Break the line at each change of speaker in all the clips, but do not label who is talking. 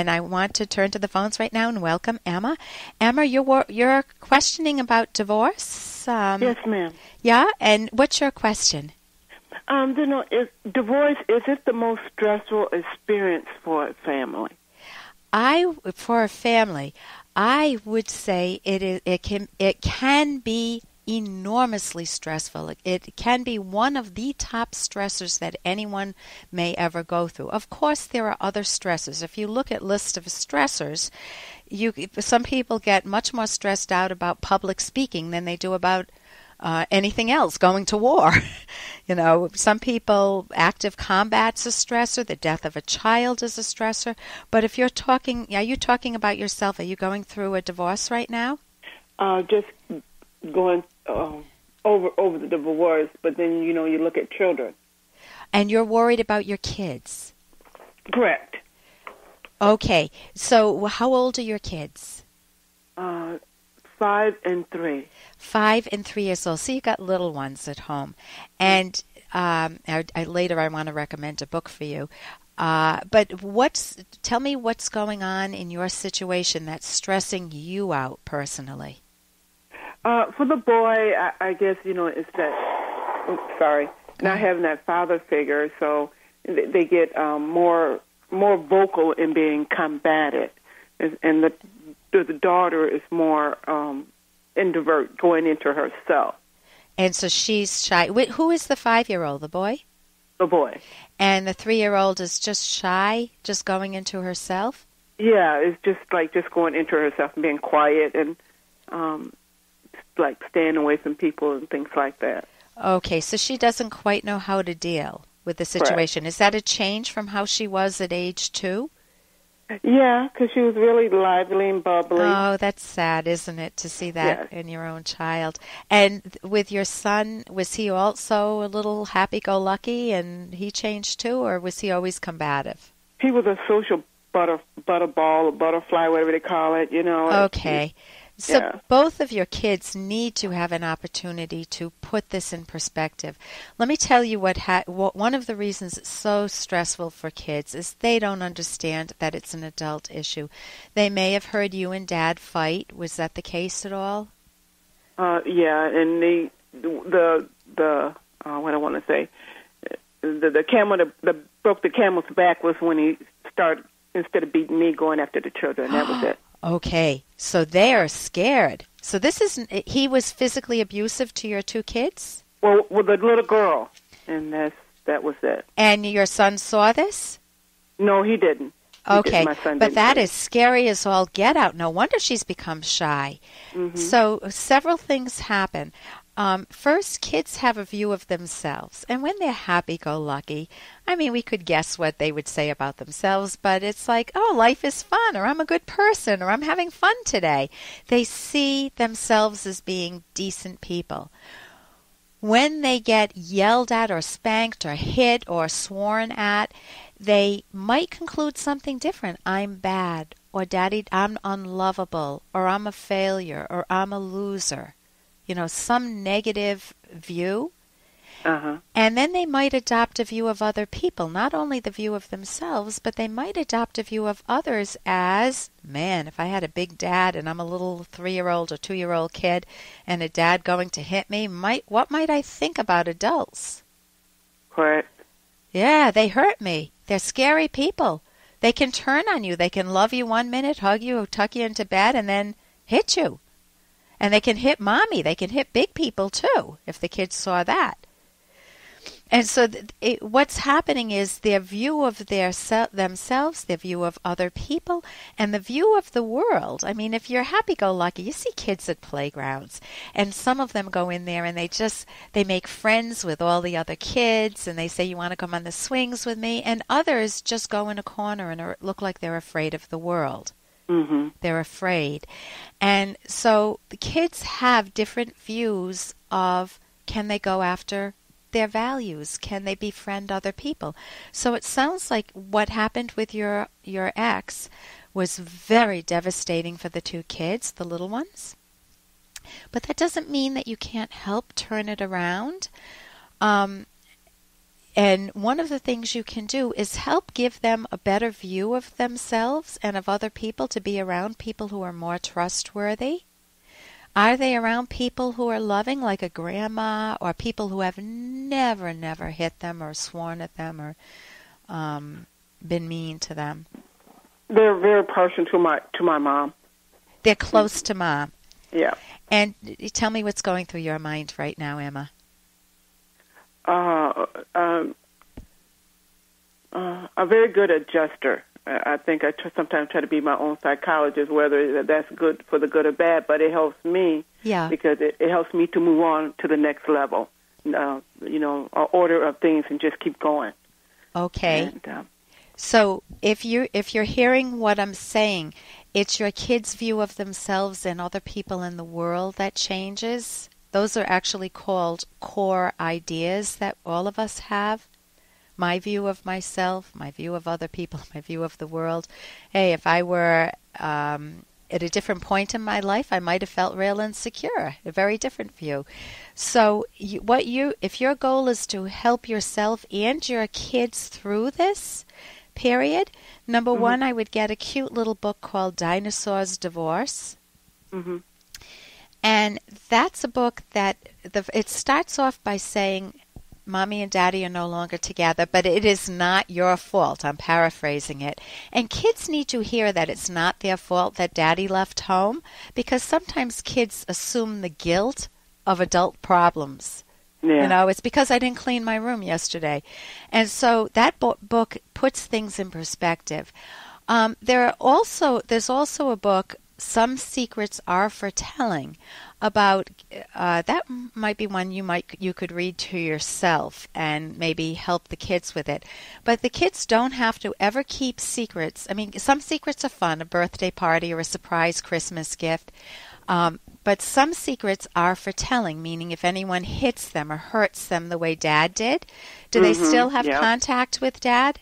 and I want to turn to the phones right now and welcome Emma. Emma, you're questioning about divorce?
Yes, ma'am.
Yeah, and what's your question?
Divorce, is it the most stressful experience for a family?
For a family, I would say it can be enormously stressful. It can be one of the top stressors that anyone may ever go through. Of course, there are other stressors. If you look at lists of stressors, some people get much more stressed out about public speaking than they do about anything else, going to war. Some people, active combat's a stressor, the death of a child is a stressor. But if are you talking about yourself? Are you going through a divorce right now?
Just going over the divorce, but then, you look at children.
And you're worried about your kids?
Correct.
Okay. So how old are your kids?
5 and 3.
5 and 3 years old. So you got little ones at home. And later I want to recommend a book for you. But tell me what's going on in your situation that's stressing you out personally.
For the boy, I guess, it's that, not having that father figure, so they get more vocal in being combative. And the daughter is more introvert, going into herself.
And so she's shy. Who is the 5-year-old, the boy?
The boy.
And the 3-year-old is just shy, just going into herself?
Yeah, it's just going into herself and being quiet and staying away from people and things like that.
Okay, so she doesn't quite know how to deal with the situation. Correct. Is that a change from how she was at age 2?
Yeah, because she was really lively and bubbly.
Oh, that's sad, isn't it, to see that in your own child? And with your son, was he also a little happy-go-lucky and he changed too, or was he always combative?
He was a social butterball or butterfly, whatever they call it,
Okay. So both of your kids need to have an opportunity to put this in perspective. Let me tell you what one of the reasons it's so stressful for kids is they don't understand that it's an adult issue. They may have heard you and Dad fight. Was that the case at all?
Yeah, and the what I want to say, the camel that broke the camel's back was when he started, instead of beating me, going after the children. That was it.
Okay, so they are scared. So he was physically abusive to your 2 kids?
Well, with the little girl, and that was it.
And your son saw this?
No, he didn't.
Okay,
My son
but
didn't.
that is scary as all get out. No wonder she's become shy. Mm-hmm. So several things happen. First, kids have a view of themselves, and when they're happy-go-lucky, we could guess what they would say about themselves, but it's like, oh, life is fun, or I'm a good person, or I'm having fun today. They see themselves as being decent people. When they get yelled at or spanked or hit or sworn at, they might conclude something different. I'm bad, or Daddy, I'm unlovable, or I'm a failure, or I'm a loser. Some negative view. Uh-huh. And then they might adopt a view of other people, not only the view of themselves, but they might adopt a view of others as, man, if I had a big dad and I'm a little 3-year-old or 2-year-old kid and a dad going to hit me, what might I think about adults?
Correct.
Yeah, they hurt me. They're scary people. They can turn on you. They can love you 1 minute, hug you, tuck you into bed, and then hit you. And they can hit mommy. They can hit big people, too, if the kids saw that. And so what's happening is their view of themselves, their view of other people, and the view of the world. If you're happy-go-lucky, you see kids at playgrounds, and some of them go in there and they make friends with all the other kids, and they say, you want to come on the swings with me? And others just go in a corner and look like they're afraid of the world. Mm-hmm. They're afraid. And so the kids have different views of, can they go after their values? Can they befriend other people? So it sounds like what happened with your ex was very devastating for the 2 kids, the little ones. But that doesn't mean that you can't help turn it around. And one of the things you can do is help give them a better view of themselves and of other people, to be around people who are more trustworthy. Are they around people who are loving, like a grandma, or people who have never hit them or sworn at them or been mean to them?
They're very partial to my mom.
They're close to Mom.
Yeah.
And tell me what's going through your mind right now, Emma.
A very good adjuster. I think I sometimes try to be my own psychologist, whether that's good for the good or bad, but it helps me because it helps me to move on to the next level, order of things and just keep going.
Okay.
And,
so if you're hearing what I'm saying, it's your kids' view of themselves and other people in the world that changes. Those are actually called core ideas that all of us have. My view of myself, my view of other people, my view of the world. Hey, if I were at a different point in my life, I might have felt real insecure, a very different view. So if your goal is to help yourself and your kids through this period, number one, I would get a cute little book called Dinosaur's Divorce.
Mm-hmm.
And that's a book that it starts off by saying, Mommy and Daddy are no longer together, but it is not your fault. I'm paraphrasing it. And kids need to hear that it's not their fault that Daddy left home, because sometimes kids assume the guilt of adult problems. Yeah. It's because I didn't clean my room yesterday. And so that book puts things in perspective. There's also a book, Some Secrets Are for Telling, about that might be one you could read to yourself and maybe help the kids with it. But the kids don't have to ever keep secrets. I mean, some secrets are fun, a birthday party or a surprise Christmas gift. But some secrets are for telling, meaning if anyone hits them or hurts them the way Dad did, do they still have contact with Dad?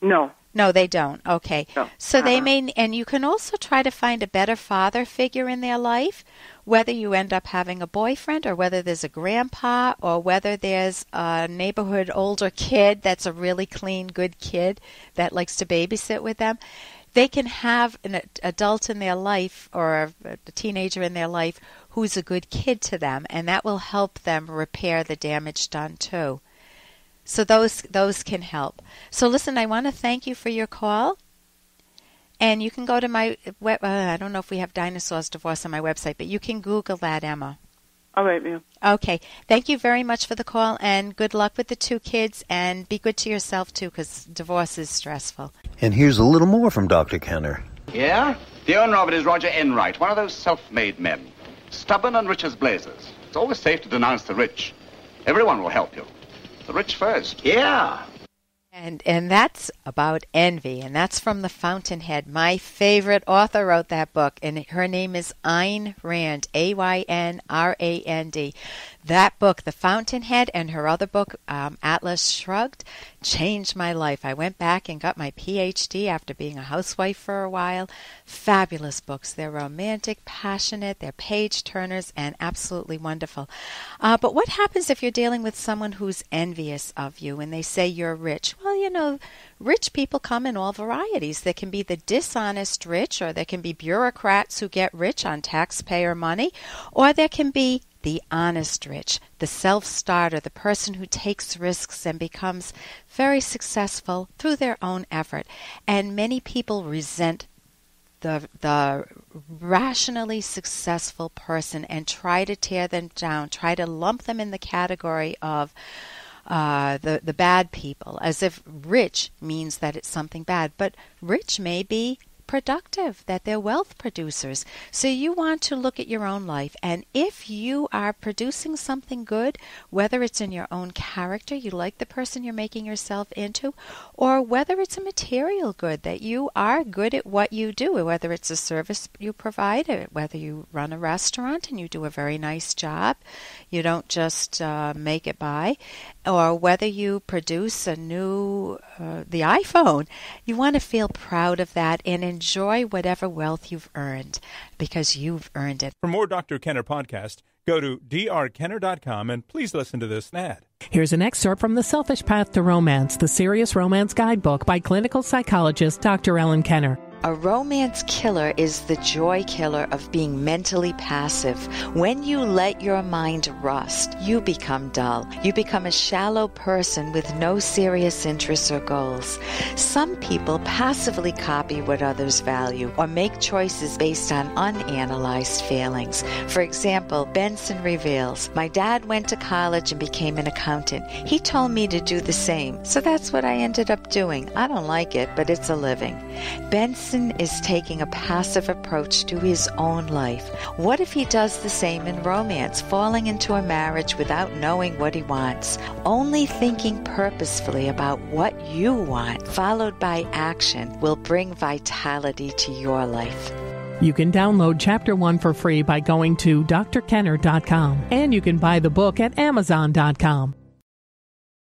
No.
No, they don't. Okay.
No.
So they may, and you can also try to find a better father figure in their life, whether you end up having a boyfriend or whether there's a grandpa or whether there's a neighborhood older kid that's a really clean, good kid that likes to babysit with them. They can have an adult in their life or a teenager in their life who's a good kid to them, and that will help them repair the damage done too. So those can help. So listen, I want to thank you for your call. And you can go to my web. I don't know if we have Dinosaur's Divorce on my website, but you can Google that, Emma.
All right, ma'am.
Okay. Thank you very much for the call, and good luck with the two kids, and be good to yourself, too, because divorce is stressful.
And here's a little more from Dr. Kenner.
Yeah? The owner of it is Roger Enright, one of those self-made men. Stubborn and rich as blazes. It's always safe to denounce the rich. Everyone will help you. The rich first. Yeah.
And that's about envy, and that's from The Fountainhead. My favorite author wrote that book, and her name is Ayn Rand, Aynrand. That book, The Fountainhead, and her other book, Atlas Shrugged, changed my life. I went back and got my Ph.D. after being a housewife for a while. Fabulous books. They're romantic, passionate, they're page-turners, and absolutely wonderful. But what happens if you're dealing with someone who's envious of you and they say you're rich? Well, rich people come in all varieties. There can be the dishonest rich, or there can be bureaucrats who get rich on taxpayer money, or there can be the honest rich, the self-starter, the person who takes risks and becomes very successful through their own effort. And many people resent the rationally successful person and try to tear them down, try to lump them in the category of the bad people, as if rich means that it's something bad. But rich may be productive, that they're wealth producers. So you want to look at your own life, and if you are producing something good, whether it's in your own character, you like the person you're making yourself into, or whether it's a material good, that you are good at what you do, whether it's a service you provide, whether you run a restaurant and you do a very nice job, you don't just make it by, or whether you produce the iPhone, you want to feel proud of that and enjoy whatever wealth you've earned, because you've earned it.
For more Dr. Kenner podcast, Go to drkenner.com and please listen to this ad.
Here's an excerpt from The Selfish Path to Romance, the Serious Romance Guidebook by clinical psychologist Dr. Ellen Kenner.
A romance killer is the joy killer of being mentally passive. When you let your mind rust, you become dull. You become a shallow person with no serious interests or goals. Some people passively copy what others value or make choices based on unanalyzed feelings. For example, Benson reveals, "My dad went to college and became an accountant. He told me to do the same, so that's what I ended up doing. I don't like it, but it's a living." Benson is taking a passive approach to his own life. What if he does the same in romance, falling into a marriage without knowing what he wants? Only thinking purposefully about what you want, followed by action, will bring vitality to your life.
You can download Chapter 1 for free by going to drkenner.com, and you can buy the book at amazon.com.